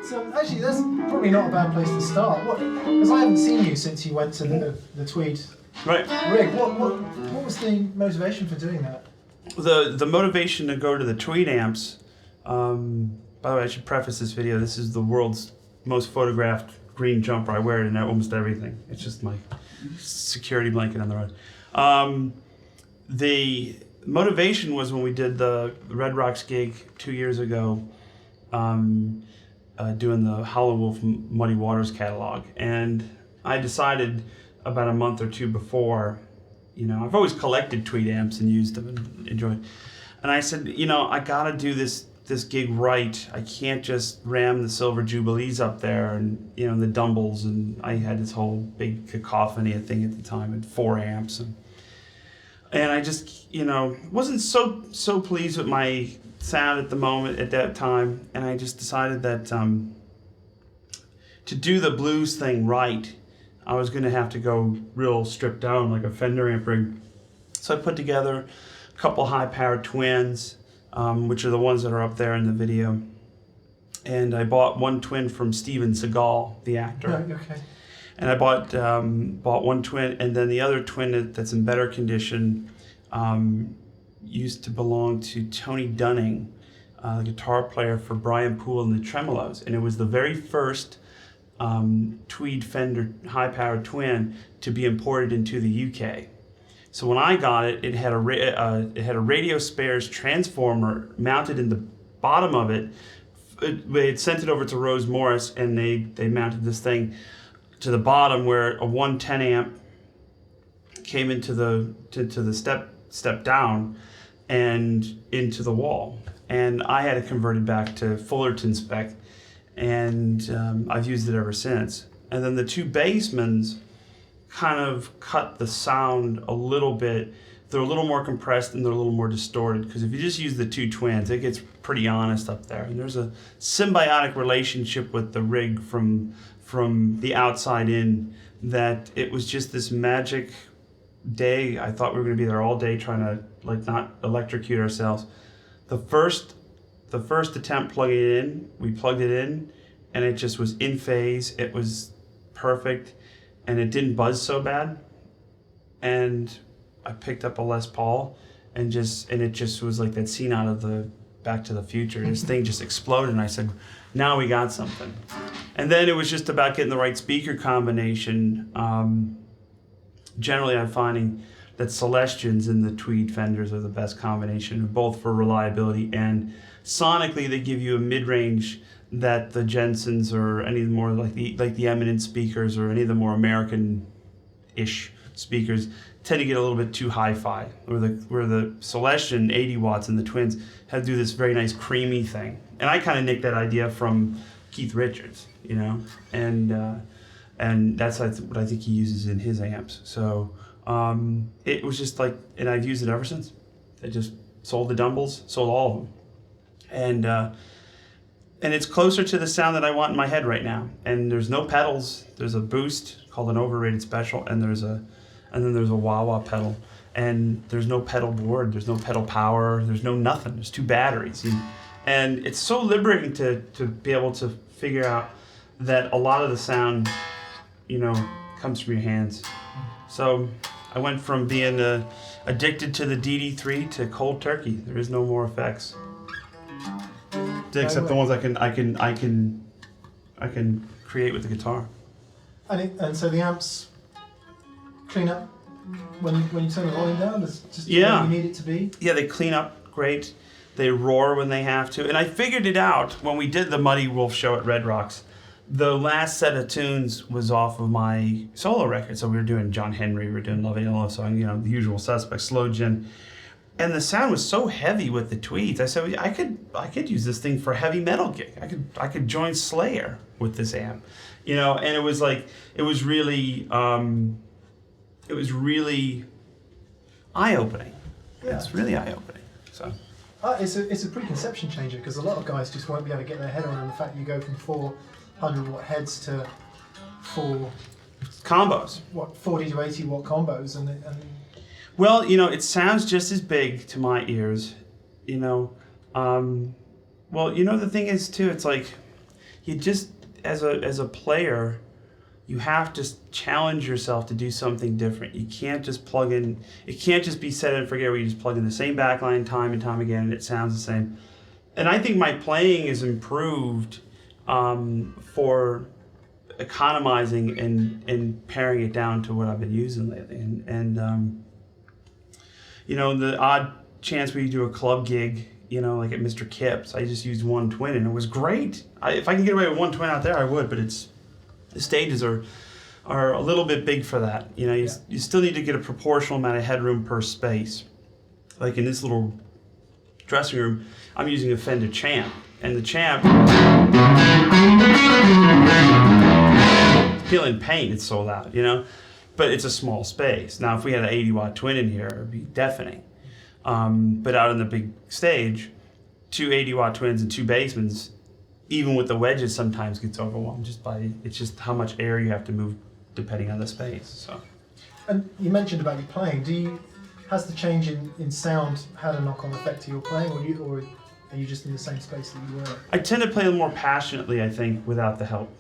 So actually, that's probably not a bad place to start. Because I haven't seen you since you went to the Tweed right. rig. What was the motivation for doing that? The motivation to go to the Tweed amps. By the way, I should preface this video. This is the world's most photographed green jumper. I wear it in almost everything. It's just my security blanket on the road. The motivation was when we did the Red Rocks gig 2 years ago, doing the Howlin' Wolf Muddy Waters catalog. And I decided about a month or two before, I've always collected Tweed amps and used them and enjoyed. And I said, I gotta do this gig right. I can't just ram the Silver Jubilees up there and, the Dumbles. And I had this whole big cacophony of thing at the time and 4 amps. And I just, wasn't so pleased with my sound at the moment at that time. And I just decided that to do the blues thing right, I was going to have to go real stripped down like a Fender amp rig. So I put together a couple high-powered twins, which are the ones that are up there in the video. And I bought one twin from Steven Seagal, the actor. Oh, okay. And I bought one twin, and then the other twin that's in better condition used to belong to Tony Dunning, the guitar player for Brian Poole and the Tremolos. And it was the very first Tweed Fender high-powered twin to be imported into the UK. So when I got it, it had a radio spares transformer mounted in the bottom of it. They had sent it over to Rose Morris, and they mounted this thing to the bottom where a 110 amp came into the step down and into the wall. And I had it converted back to Fullerton spec, and I've used it ever since. And then the two Basemans kind of cut the sound a little bit. They're a little more compressed and they're a little more distorted, because if you just use the two twins, it gets pretty honest up there. And there's a symbiotic relationship with the rig from the outside in, that it was just this magic day. I thought we were going to be there all day trying to not electrocute ourselves. The first attempt plugging it in, we plugged it in, and it just was in phase. It was perfect, and it didn't buzz so bad. And I picked up a Les Paul, and it just was like that scene out of the Back to the Future. This thing just exploded, and I said, now we got something. And then it was just about getting the right speaker combination. Generally, I'm finding that Celestians and the Tweed Fenders are the best combination, both for reliability and sonically. They give you a mid-range that the Jensens or any of the more like the Eminent speakers or any of the more American-ish speakers tend to get a little bit too hi-fi. Where the Celestion 80 watts and the Twins have to do this very nice creamy thing. And I kind of nicked that idea from Keith Richards, and that's what I think he uses in his amps. So it was just like, and I've used it ever since. I just sold the Dumbles, sold all of them, and it's closer to the sound that I want in my head right now. And there's no pedals. There's a boost called an overrated special, and then there's a wah-wah pedal, and there's no pedal board. There's no pedal power. There's no nothing. There's 2 batteries. And it's so liberating to be able to figure out that a lot of the sound, comes from your hands. So I went from being addicted to the DD3 to cold turkey. There is no more effects, except the ones I can create with the guitar. And so the amps clean up when you turn the volume down. It's just where you need it to be. Yeah, they clean up great. They roar when they have to. And I figured it out when we did the Muddy Wolf show at Red Rocks. The last set of tunes was off of my solo record. So we were doing John Henry, we were doing Love Ain't a Love Song, the usual suspects, Slow Gin. And the sound was so heavy with the tweeds. I said, I could use this thing for a heavy metal gig. I could join Slayer with this amp. And it was really eye-opening. Yeah. It's really eye-opening. So it's a preconception changer, because a lot of guys just won't be able to get their head around the fact you go from 400 watt heads to 4 combos. 40 to 80 watt combos, and well, it sounds just as big to my ears. The thing is too, it's like you just, as a player, you have to challenge yourself to do something different. You can't just plug in, it can't just be set and forget where you just plug in the same backline time and time again and it sounds the same. And I think my playing is improved for economizing and paring it down to what I've been using lately. And you know, the odd chance where you do a club gig, you know, like at Mr. Kip's, I just used one twin and it was great. If I can get away with one twin out there, I would, but the stages are a little bit big for that. You know, you still need to get a proportional amount of headroom per space. Like in this little dressing room, I'm using a Fender Champ, and the Champ, feeling pain, it's so loud, you know, but it's a small space. Now, if we had an 80-watt twin in here, it'd be deafening. But out on the big stage, 2 80-watt twins and 2 basements, even with the wedges, sometimes gets overwhelmed it's just how much air you have to move depending on the space. So. And you mentioned about your playing. Has the change in sound had a knock-on effect to your playing, or are you just in the same space that you were? I tend to play more passionately, I think, without the help.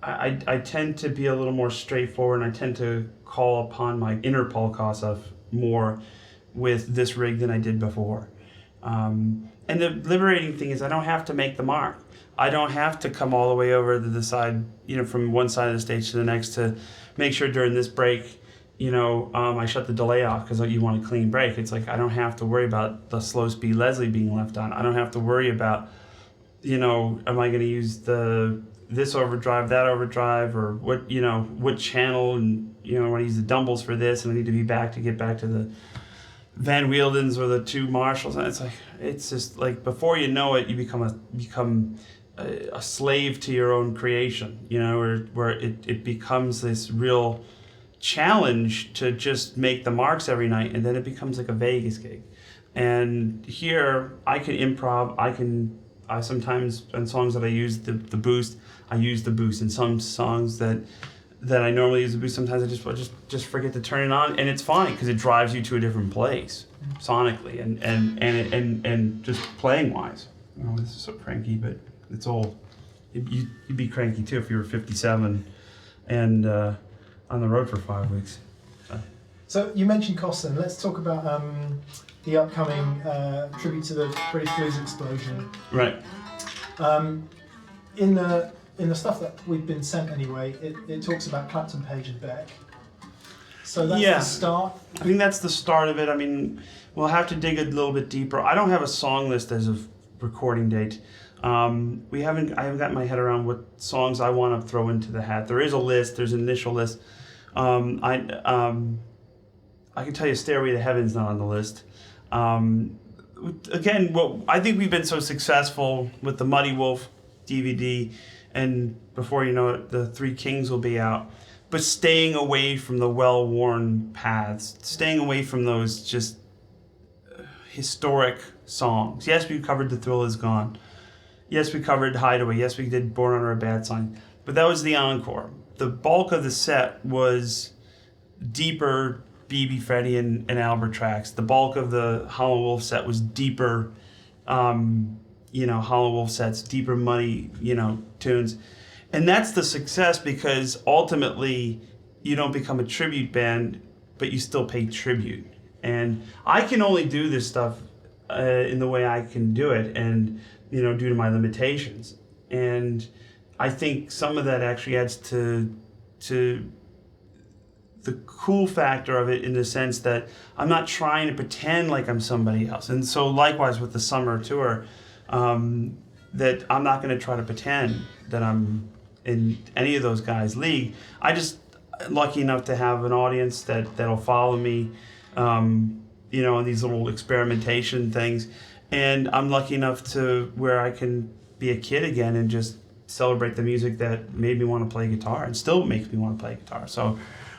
I tend to be a little more straightforward, and I tend to call upon my inner Paul Kossoff more with this rig than I did before. And the liberating thing is I don't have to make the mark. I don't have to come all the way over to the side, you know, from one side of the stage to the next to make sure during this break, you know, I shut the delay off because you want a clean break. It's like I don't have to worry about the slow speed Leslie being left on. I don't have to worry about, you know, am I going to use this overdrive, that overdrive, or what channel, and, you know, I want to use the Dumbles for this, and I need to get back to the Van Wieldens or the 2 Marshalls. And it's just like before you know it, you become a slave to your own creation, you know, where it becomes this real challenge to just make the marks every night, and then it becomes like a Vegas gig. And here I can improv. I sometimes, on songs that I use the boost, I use the boost. In some songs that I normally use the boost, sometimes I just forget to turn it on, and it's fine because it drives you to a different place sonically and just playing wise. Oh, this is so cranky, but it's old. You'd be cranky too if you were 57 and on the road for 5 weeks. So you mentioned Kossoff. Let's talk about the upcoming tribute to the British Blues Explosion. Right. In the stuff that we've been sent anyway, it talks about Clapton, Page and Beck. So that's the start? I think that's the start of it. I mean, we'll have to dig a little bit deeper. I don't have a song list as of recording date. I haven't gotten my head around what songs I want to throw into the hat. There is a list. There's an initial list. I can tell you Stairway to Heaven's not on the list. Again, I think we've been so successful with the Muddy Wolf DVD, and before you know it, the Three Kings will be out. But staying away from the well-worn paths, staying away from those just historic songs. Yes, we covered The Thrill Is Gone. Yes, we covered Hideaway. Yes, we did Born Under a Bad Sign. But that was the encore. The bulk of the set was deeper B.B. Freddie and Albert tracks. The bulk of the Hollow Wolf set was deeper, Hollow Wolf sets, deeper, muddy, tunes. And that's the success, because ultimately you don't become a tribute band, but you still pay tribute. And I can only do this stuff in the way I can do it, and due to my limitations. And I think some of that actually adds to the cool factor of it, in the sense that I'm not trying to pretend like I'm somebody else. And so likewise with the summer tour, that I'm not going to try to pretend that I'm in any of those guys' league. I just lucky enough to have an audience that'll follow me, in these little experimentation things. And I'm lucky enough to where I can be a kid again and just celebrate the music that made me want to play guitar and still makes me want to play guitar. So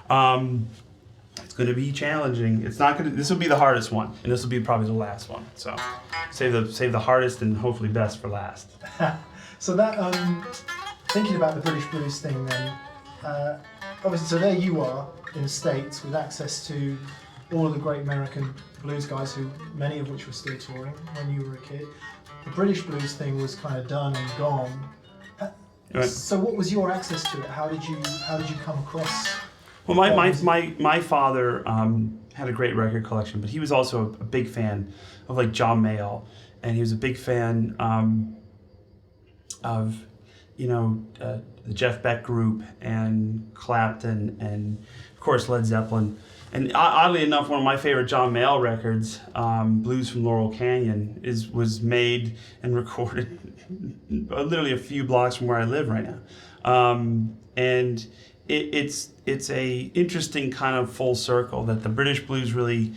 it's going to be challenging. This will be the hardest one, and this will be probably the last one. So save the hardest and hopefully best for last. So that thinking about the British blues thing then, obviously, so there you are in the States with access to all of the great American blues guys, who many of which were still touring when you were a kid. the British blues thing was kind of done and gone. Right. So what was your access to it? How did you come across? Well, my father had a great record collection, but he was also a big fan of like John Mayall, and he was a big fan of the Jeff Beck Group and Clapton and of course Led Zeppelin. And oddly enough, one of my favorite John Mayall records, Blues from Laurel Canyon, was made and recorded literally a few blocks from where I live right now. And it's a interesting kind of full circle that the British blues really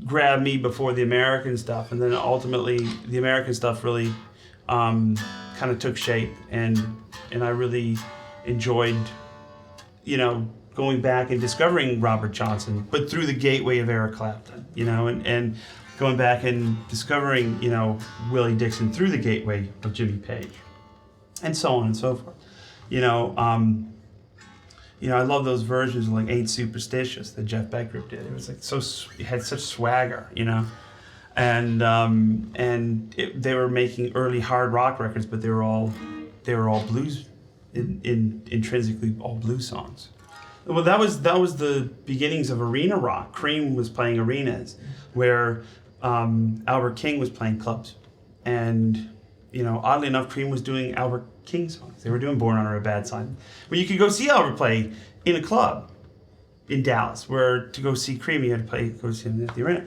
grabbed me before the American stuff, and then ultimately the American stuff really kind of took shape, and I really enjoyed, going back and discovering Robert Johnson, but through the gateway of Eric Clapton, and going back and discovering, Willie Dixon through the gateway of Jimmy Page, and so on and so forth. I love those versions of like Ain't Superstitious that Jeff Beck Group did. It was like it had such swagger, and they were making early hard rock records, but they were all blues, intrinsically all blues songs. Well, that was the beginnings of arena rock. Cream was playing arenas, where Albert King was playing clubs, and oddly enough, Cream was doing Albert King songs. They were doing Born Under a Bad Sign. Well, you could go see Albert play in a club in Dallas, where to go see Cream, you had to go see him at the arena.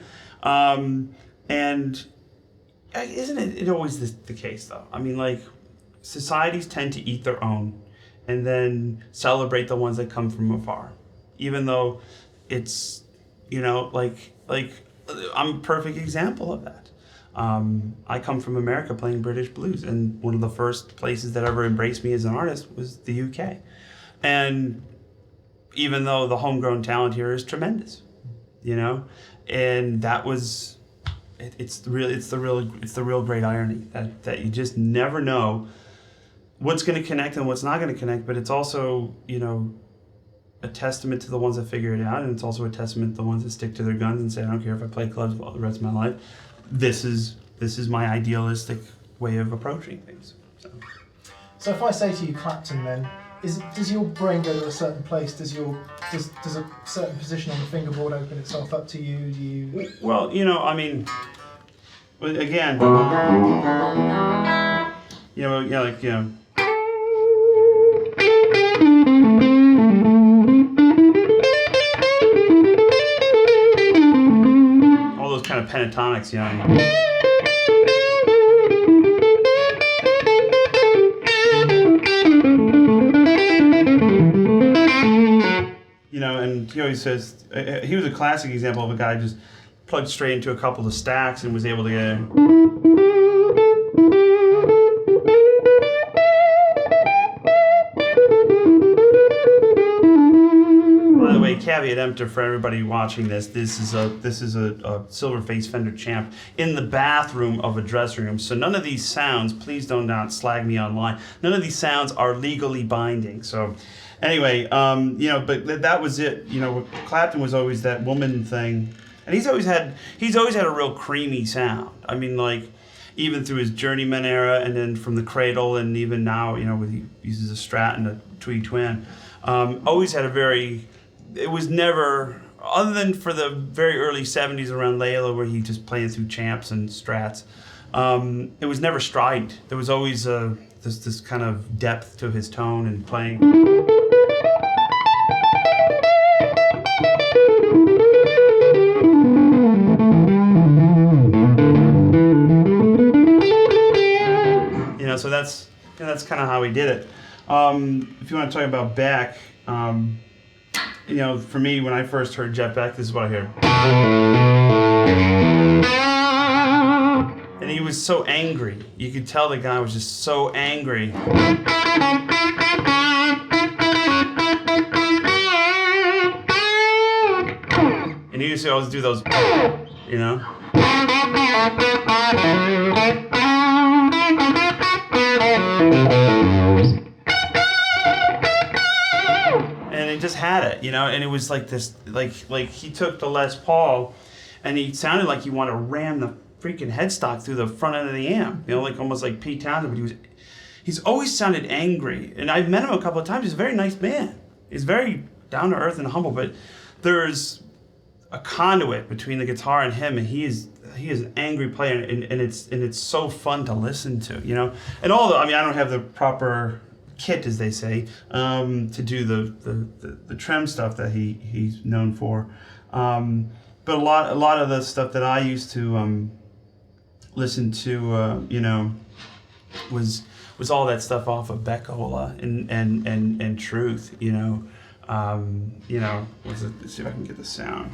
And isn't it always the case, though? I mean, like, societies tend to eat their own and then celebrate the ones that come from afar, even though it's, like I'm a perfect example of that. I come from America playing British blues, and one of the first places that ever embraced me as an artist was the UK. And even though the homegrown talent here is tremendous, and that was, it's the real great irony that you just never know what's going to connect and what's not going to connect. But it's also, a testament to the ones that figure it out, and it's also a testament to the ones that stick to their guns and say, I don't care if I play clubs all the rest of my life. This is my idealistic way of approaching things. So if I say to you Clapton, then does your brain go to a certain place? Does a certain position on the fingerboard open itself up to you? Do you? Well, again, all those kind of pentatonics, and he always says, he was a classic example of a guy just plugged straight into a couple of stacks and was able to get By the way, caveat emptor for everybody watching this. This is a silver-faced Fender Champ in the bathroom of a dressing room. So none of these sounds, please don't slag me online. None of these sounds are legally binding. So anyway, but that was it. Clapton was always that woman thing, and he's always had a real creamy sound. I mean, like, even through his Journeyman era, and then from the Cradle, and even now, when he uses a Strat and a Tweed Twin, always had it was never, other than for the very early 70s around Layla, where he just playing through champs and Strats, it was never strident. There was always this kind of depth to his tone and playing. So that's kind of how he did it. If you want to talk about Beck, for me, when I first heard Jeff Beck, this is what I heard. And he was so angry. You could tell the guy was just so angry. And he used to always do those, And it just had it, and it was like this, like he took the Les Paul, and he sounded like he wanted to ram the freaking headstock through the front end of the amp, like almost like Pete Townsend, but he's always sounded angry. And I've met him a couple of times. He's a very nice man. He's very down to earth and humble, but there's a conduit between the guitar and him, and he is an angry player, and it's so fun to listen to, And I don't have the proper kit, as they say, to do the trem stuff that he's known for, but a lot of the stuff that I used to listen to, was all that stuff off of Beckola and Truth, Let's see if I can get the sound.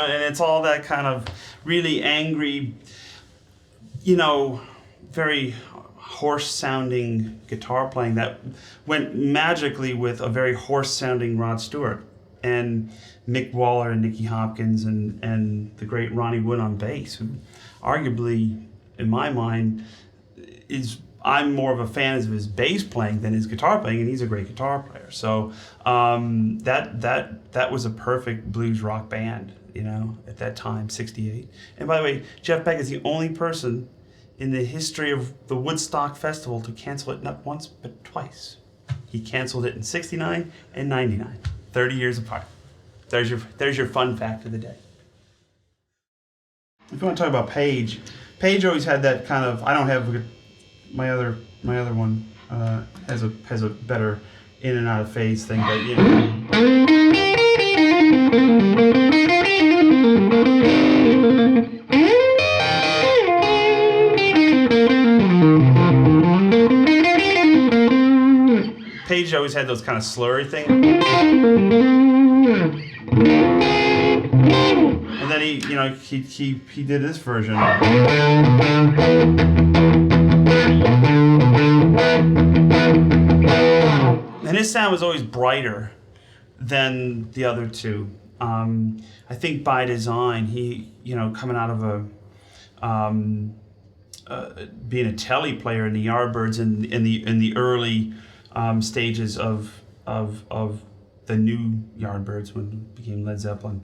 And it's all that kind of really angry, very hoarse-sounding guitar playing that went magically with a very hoarse-sounding Rod Stewart and Mick Waller and Nicky Hopkins and the great Ronnie Wood on bass, who arguably, in my mind, I'm more of a fan of his bass playing than his guitar playing, and he's a great guitar player. So that was a perfect blues rock band, at that time, '68. And by the way, Jeff Beck is the only person in the history of the Woodstock Festival to cancel it not once but twice. He canceled it in '69 and '99, 30 years apart. There's your fun fact of the day. If you want to talk about Page always had that kind of, I don't have my other one has a better in and out of phase thing, but Page always had those kind of slurry things. And then he did this version. And his sound was always brighter than the other two. I think by design, he, coming out of being a telly player in the Yardbirds in the early stages of the new Yardbirds when it became Led Zeppelin.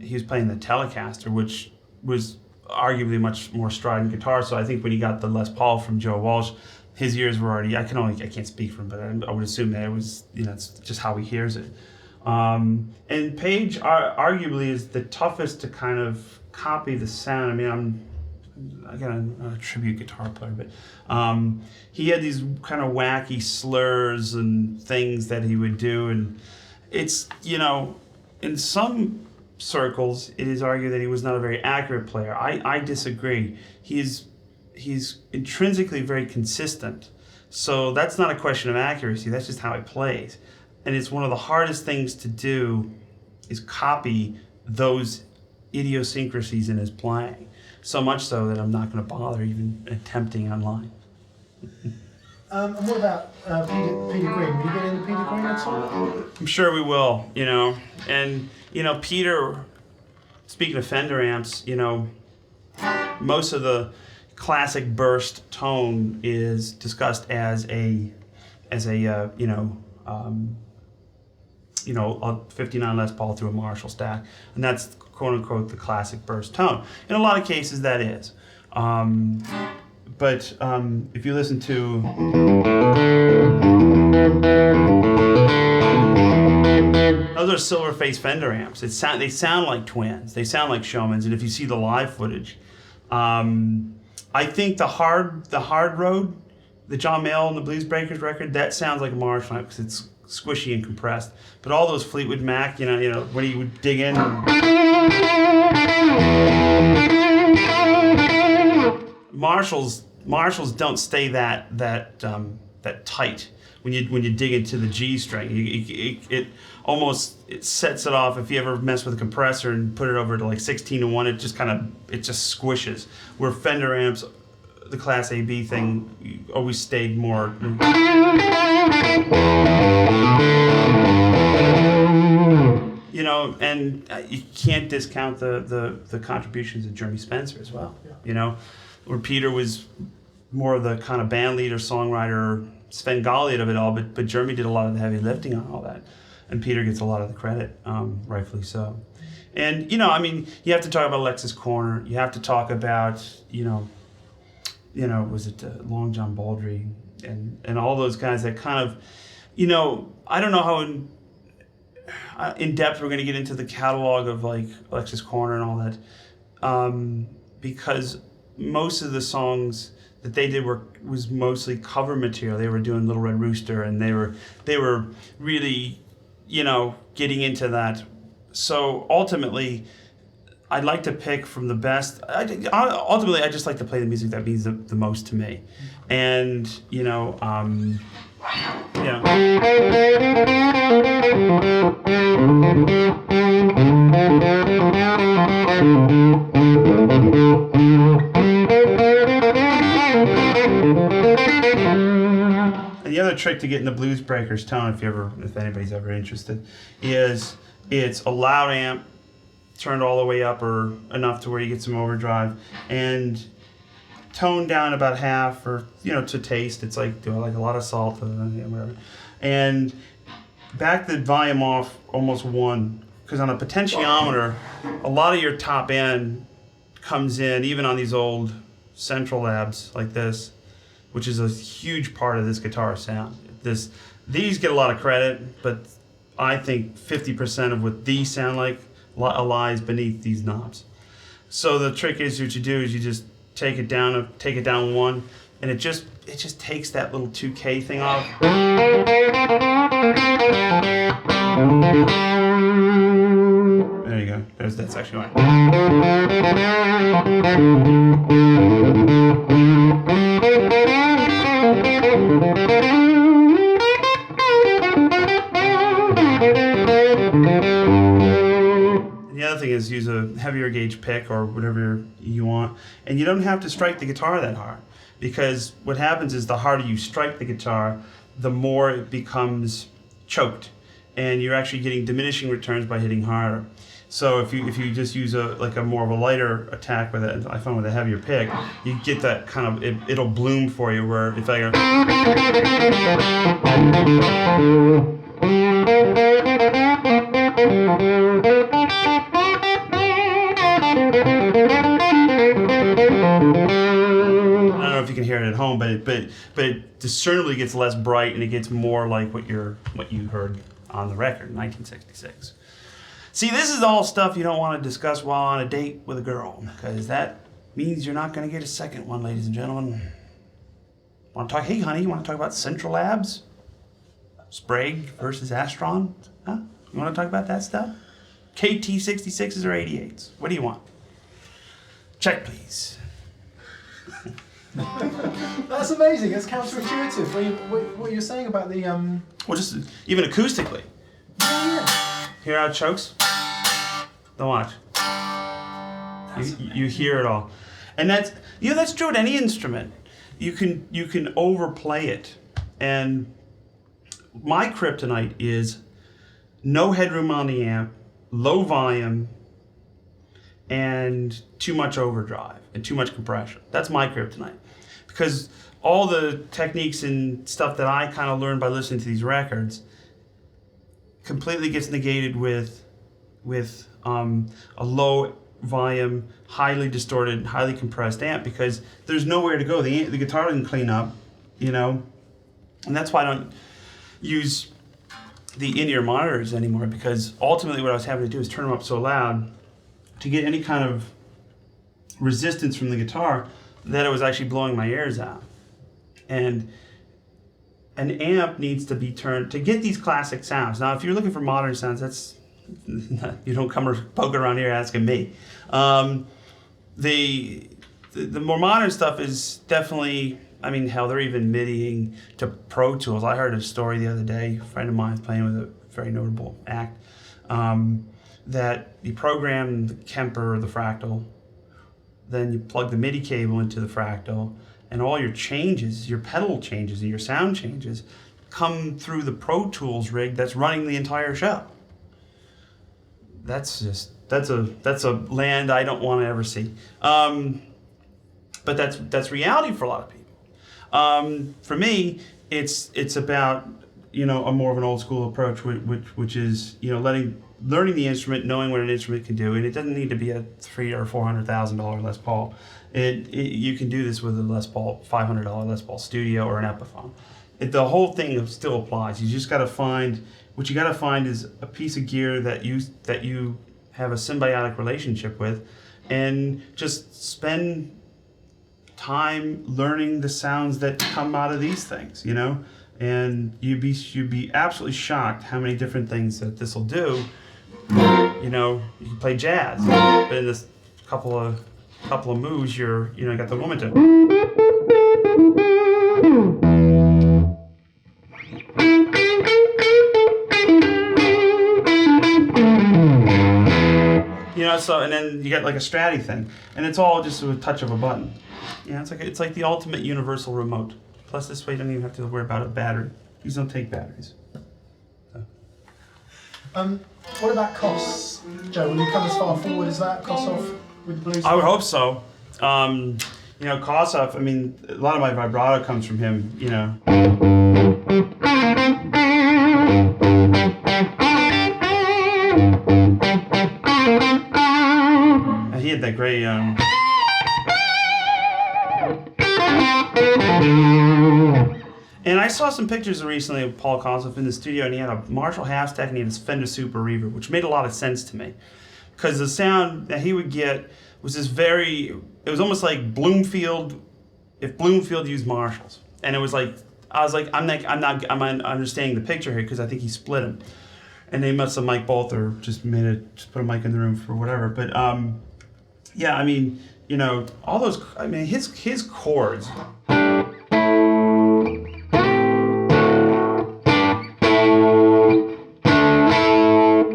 He was playing the Telecaster, which was arguably much more strident guitar. So I think when he got the Les Paul from Joe Walsh, his ears were already, I can't speak for him, but I would assume that it was, it's just how he hears it. And Page arguably is the toughest to kind of copy the sound. I mean, I'm a tribute guitar player, but he had these kind of wacky slurs and things that he would do, and it's, in some circles it is argued that he was not a very accurate player. I disagree. He's intrinsically very consistent, so that's not a question of accuracy, that's just how he plays. And it's one of the hardest things to do is copy those idiosyncrasies in his playing. So much so that I'm not going to bother even attempting online. And what about Peter Green? Will you get into Peter Green at all? I'm sure we will, And, Peter, speaking of Fender amps, most of the classic burst tone is discussed as a 59 Les Paul through a Marshall stack, and that's quote unquote the classic burst tone. In a lot of cases that is. But if you listen to those are silver-face Fender amps. They sound like twins. They sound like Showmans. And if you see the live footage, I think the hard road, the John Mayall and the Blues Breakers record, that sounds like a Marshall amp because it's squishy and compressed. But all those Fleetwood Mac, when he would dig in. Marshalls don't stay that tight when you dig into the G string. It almost sets it off. If you ever mess with a compressor and put it over to like 16-1, it just squishes. Where Fender amps, the Class AB thing, always stayed more. You know, and you can't discount the contributions of Jeremy Spencer as well. Yeah. You know, where Peter was more of the kind of band leader, songwriter, Svengali of it all, but Jeremy did a lot of the heavy lifting on all that, and Peter gets a lot of the credit, rightfully so. And you know, I mean, you have to talk about Alexis Corner. You have to talk about you know, was it Long John Baldry and all those guys that kind of, you know, I don't know how in depth we're going to get into the catalog of like Alexis Corner and all that, because most of the songs that they did was mostly cover material. They were doing Little Red Rooster, and they were really, you know, getting into that. So ultimately, I'd like to pick from the best. Ultimately, I just like to play the music that means the most to me, and you know, yeah. And the other trick to getting the Blues Breakers tone, if anybody's ever interested, is it's a loud amp turned all the way up or enough to where you get some overdrive, and toned down about half, or you know, to taste. It's like, do I like a lot of salt? Whatever. And back the volume off almost 1, because on a potentiometer, a lot of your top end comes in, even on these old Central Labs like this, which is a huge part of this guitar sound. These get a lot of credit, but I think 50% of what these sound like lies beneath these knobs. So the trick is, what you do is you just take it down 1, and it just takes that little 2K thing off. There you go. There's that section one. The other thing is use a heavier gauge pick or whatever you want, and you don't have to strike the guitar that hard, because what happens is the harder you strike the guitar, the more it becomes choked, and you're actually getting diminishing returns by hitting harder. So if you just use a more of a lighter attack with it, I find with a heavier pick, you get that kind of, it'll bloom for you, where if I go, I don't know if you can hear it at home, but it discernibly gets less bright, and it gets more like what you heard on the record in 1966. See, this is all stuff you don't want to discuss while on a date with a girl, because that means you're not going to get a second one, ladies and gentlemen. Want to talk? Hey, honey, you want to talk about Central Labs? Sprague versus Astron? Huh? You want to talk about that stuff? KT 66s or 88s? What do you want? Check, please. That's amazing. It's counterintuitive. What you're saying about the Well, just even acoustically. Yeah. Hear how it chokes? Don't watch. You hear it all, and that's true with any instrument. You can overplay it, and my kryptonite is no headroom on the amp, low volume, and too much overdrive and too much compression. That's my kryptonite, because all the techniques and stuff that I kind of learned by listening to these records completely gets negated with a low volume, highly distorted, highly compressed amp, because there's nowhere to go. The guitar doesn't clean up, you know, and that's why I don't use the in-ear monitors anymore, because ultimately what I was having to do is turn them up so loud to get any kind of resistance from the guitar that it was actually blowing my ears out. And an amp needs to be turned to get these classic sounds. Now, if you're looking for modern sounds, that's you don't come poking around here asking me. The more modern stuff is definitely, I mean, hell, they're even MIDIing to Pro Tools. I heard a story the other day, a friend of mine playing with a very notable act, that you program the Kemper or the Fractal, then you plug the MIDI cable into the Fractal, and all your changes, your pedal changes and your sound changes come through the Pro Tools rig that's running the entire show. that's a land I don't want to ever see. But that's reality for a lot of people. For me, it's about a more of an old school approach, which is learning the instrument, knowing what an instrument can do, and it doesn't need to be a $300,000 or $400,000 Les Paul. You can do this with a Les Paul $500 Les Paul Studio or an Epiphone. The whole thing still applies. You just got to find what you got to find is a piece of gear that you have a symbiotic relationship with, and just spend time learning the sounds that come out of these things, and you'd be absolutely shocked how many different things that this will do. You can play jazz, but in this couple of moves, you got the momentum. And then you get like a Stratty thing, and it's all just a touch of a button. It's like the ultimate universal remote. Plus, this way you don't even have to worry about a battery. These don't take batteries. So. What about Koss? Joe, will you come as far forward as that, Kossoff, with the blues? I would hope so. Kossoff, a lot of my vibrato comes from him, He had that great, And I saw some pictures recently of Paul Kossoff in the studio, and he had a Marshall half stack and he had his Fender Super Reverb, which made a lot of sense to me. Because the sound that he would get was it was almost like Bloomfield, if Bloomfield used Marshalls. And it was like, I'm understanding the picture here because I think he split them. And they must have mic'd both or just put a mic in the room for whatever. But all those, his chords.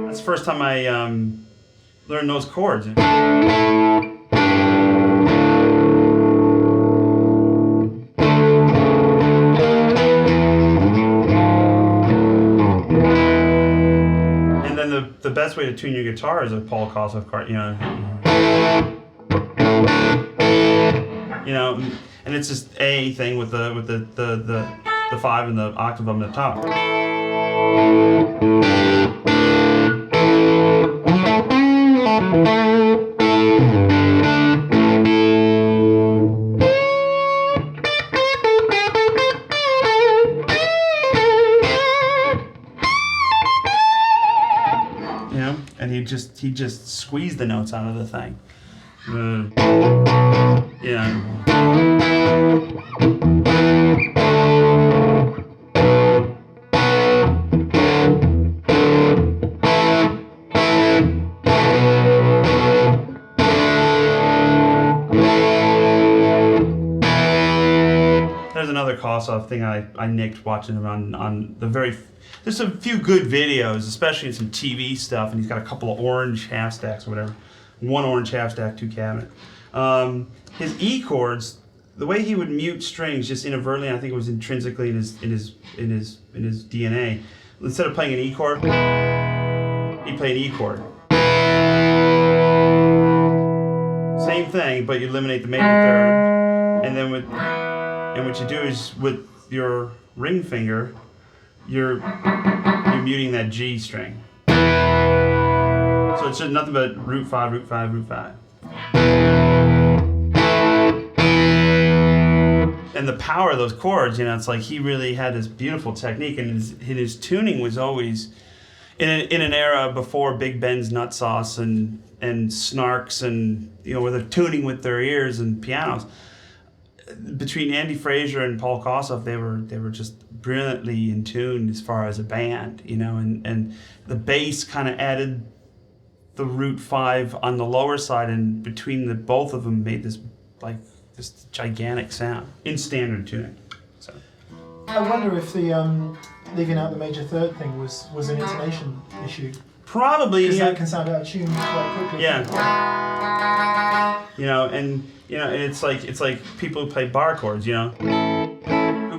That's the first time I learned those chords. The best way to tune your guitar is a Paul Kossoff chord, and it's just a thing with the 5 and the octave on the top. And he just squeezed the notes out of the thing. There's another Kossoff thing I nicked watching him on the very. There's a few good videos, especially in some TV stuff, and he's got a couple of orange half stacks or whatever. One orange half stack, 2 cabinet. His E chords, the way he would mute strings just inadvertently, I think it was intrinsically in his DNA. Instead of playing an E chord, he'd play an E chord. Same thing, but you eliminate the major third, and then what you do is with your ring finger, you're muting that G string. So it's just nothing but root 5, root 5, root 5. And the power of those chords, it's like he really had this beautiful technique, and his tuning was always in an era before Big Ben's nut sauce and snarks and where they're tuning with their ears and pianos. Between Andy Fraser and Paul Kossoff, they were just brilliantly in tune as far as a band, and the bass kind of added the root 5 on the lower side, and between both of them made this gigantic sound in standard tuning. So I wonder if the leaving out the major third thing was an intonation issue. Probably, because that can sound out of tune quite quickly. Yeah. And it's like people who play bar chords, who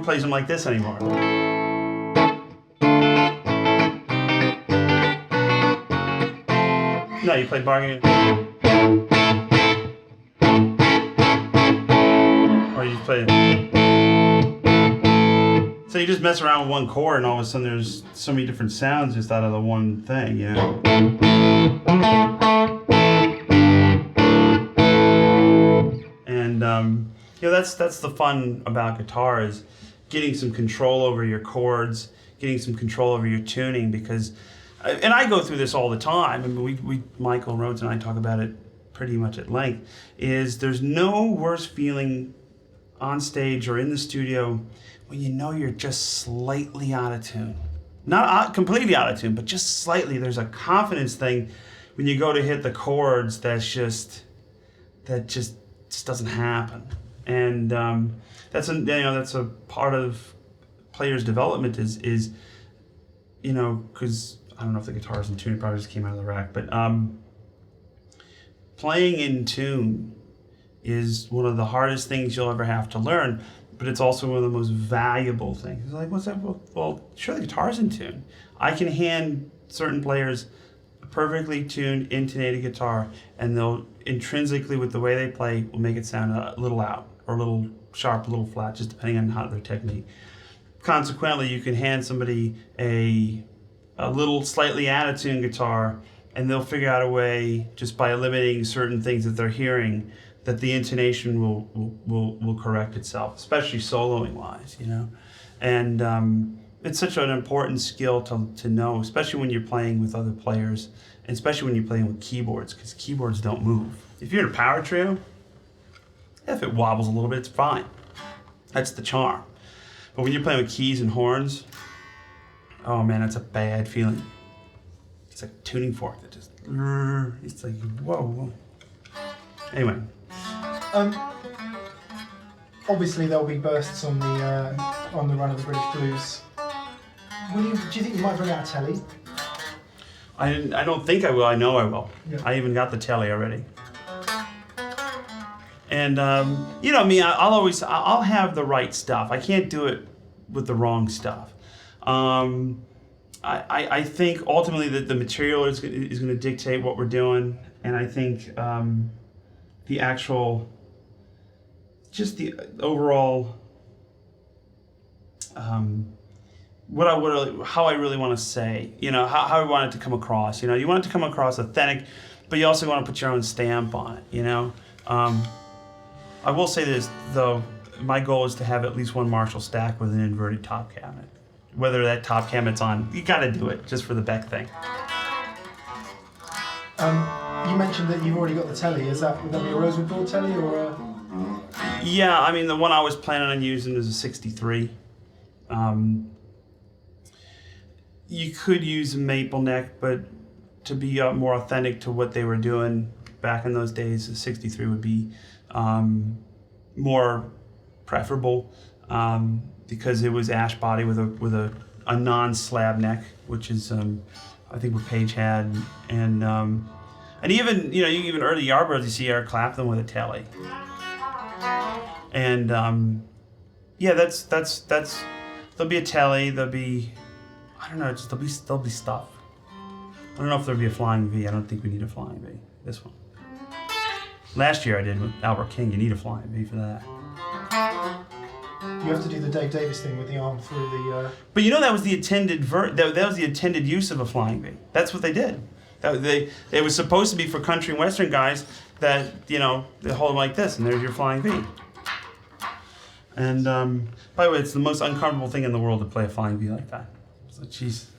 plays them like this anymore? you play bargaining. Or you play it. So you just mess around with one chord and all of a sudden there's so many different sounds just out of the one thing, you know? And, you know, that's the fun about guitar is getting some control over your chords, getting some control over your tuning because, and I go through this all the time, I mean, Michael Rhodes and I talk about it pretty much at length, is there's no worse feeling on stage or in the studio when you know you're just slightly out of tune. Not completely out of tune, but just slightly. There's a confidence thing when you go to hit the chords that just doesn't happen. And that's a part of players' development is you know, because I don't know if the guitar's in tune, it probably just came out of the rack, but playing in tune is one of the hardest things you'll ever have to learn, but it's also one of the most valuable things. It's like, what's that? Well, sure, the guitar's in tune. I can hand certain players a perfectly tuned, intonated guitar, and they'll intrinsically, with the way they play, will make it sound a little out, or a little sharp, a little flat, just depending on how their technique. Consequently, you can hand somebody a little slightly out of tune guitar, and they'll figure out a way, just by eliminating certain things that they're hearing, that the intonation will correct itself, especially soloing wise, you know. And it's such an important skill to know, especially when you're playing with other players, and especially when you're playing with keyboards, because keyboards don't move. If you're in a power trio, if it wobbles a little bit, it's fine. That's the charm. But when you're playing with keys and horns, oh man, that's a bad feeling. It's like a tuning fork that just, it's like, whoa. Anyway. Obviously there'll be bursts on the run of the British Blues. Do you think you might bring out a telly? I don't think I will. I know I will. Yeah. I even got the telly already. And you know me, I'll have the right stuff. I can't do it with the wrong stuff. I think ultimately that the material is going to dictate what we're doing, and I think the actual, just the overall, how I really want to say, you know, how I want it to come across. You know, you want it to come across authentic, but you also want to put your own stamp on it. You know, I will say this though, my goal is to have at least one Marshall stack with an inverted top cabinet. Whether that top cabinet's on, you got to do it just for the Beck thing. You mentioned that you've already got the telly. Would that be a rosewood board telly or a... Yeah, I mean the one I was planning on using is a 63. You could use a maple neck, but to be more authentic to what they were doing back in those days, a 63 would be more preferable because it was ash body with a non-slab neck, which is I think what Page had, and even even early Yardbirds you see Eric Clapton with a telly, and yeah, that's there'll be a telly, there'll be, I don't know, just there'll be stuff. I don't know if there'll be a flying V. I don't think we need a flying V. This one. Last year I did with Albert King. You need a flying V for that. You have to do the Dave Davis thing with the arm through the... But you know that was the intended that was the intended use of a flying V. That's what they did. It was supposed to be for country and western guys that, you know, they hold them like this, and there's your flying V. And by the way, it's the most uncomfortable thing in the world to play a flying V like that. So, geez.